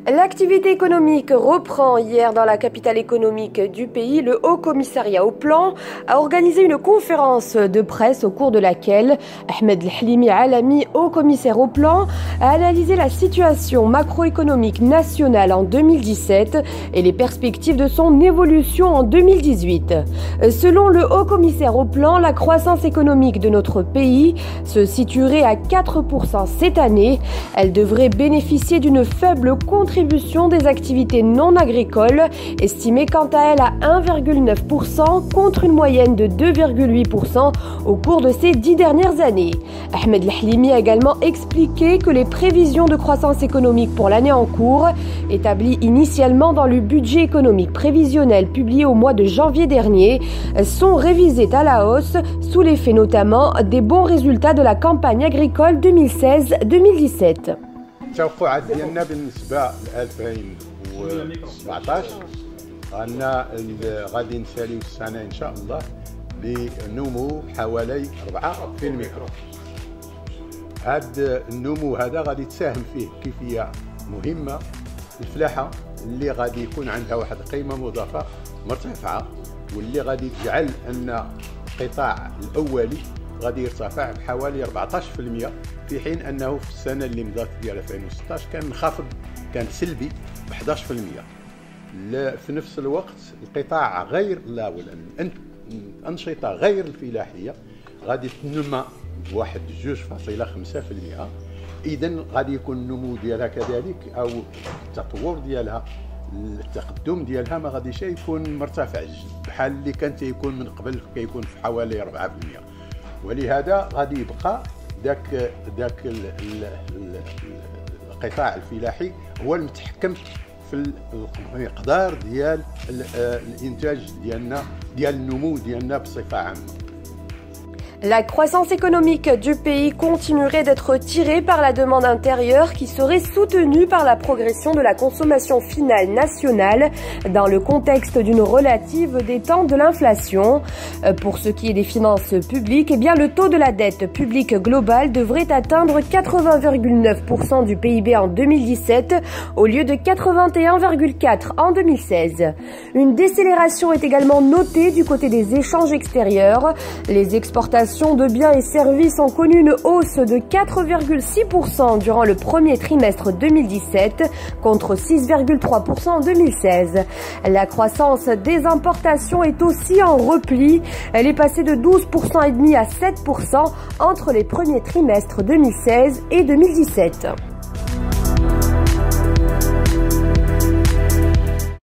L'activité économique reprend hier dans la capitale économique du pays. Le Haut Commissariat au Plan a organisé une conférence de presse au cours de laquelle Ahmed El-Halimi Alami, Haut Commissaire au Plan, a analysé la situation macroéconomique nationale en 2017 et les perspectives de son évolution en 2018. Selon le Haut Commissaire au Plan, la croissance économique de notre pays se situerait à 4% cette année. Elle devrait bénéficier d'une faible contribution des activités non agricoles, estimée quant à elle à 1,9% contre une moyenne de 2,8% au cours de ces 10 dernières années. Ahmed El-Halimi a également expliqué que les prévisions de croissance économique pour l'année en cours, établies initialement dans le budget économique prévisionnel publié au mois de janvier dernier, sont révisées à la hausse sous l'effet notamment des bons résultats de la campagne agricole 2016-2017. التوقعات ديالنا بالنسبه ل 2017 ان غادي نساليو السنه ان شاء الله بنمو حوالي 4%. هذا النمو هذا غادي تساهم فيه كيفيه مهمه الفلاحه اللي غادي يكون عندها واحد القيمه مضافه مرتفعه، واللي غادي تجعل ان القطاع الاولي غادي يرتفع بحوالي 14%، في حين انه في السنه اللي مضات ديال 2016 كان منخفض، كان سلبي ب 11%. في نفس الوقت القطاع غير الانشطه غير الفلاحيه غادي تنمى بواحد 2.5%. اذا غادي يكون النمو ديالها كذلك او التطور ديالها التقدم ديالها ما غاديش يكون مرتفع بحال اللي كان تيكون من قبل، كيكون في حوالي 4%. ولهذا غادي يبقى ذاك القطاع الفلاحي هو المتحكم في المقدار ديال الانتاج ديالنا، ديال النمو ديالنا بصفه عامه. La croissance économique du pays continuerait d'être tirée par la demande intérieure qui serait soutenue par la progression de la consommation finale nationale dans le contexte d'une relative détente de l'inflation. Pour ce qui est des finances publiques, eh bien, le taux de la dette publique globale devrait atteindre 80,9% du PIB en 2017 au lieu de 81,4% en 2016. Une décélération est également notée du côté des échanges extérieurs. Les exportations de biens et services ont connu une hausse de 4,6% durant le premier trimestre 2017 contre 6,3% en 2016. La croissance des importations est aussi en repli. Elle est passée de 12,5% à 7% entre les premiers trimestres 2016 et 2017.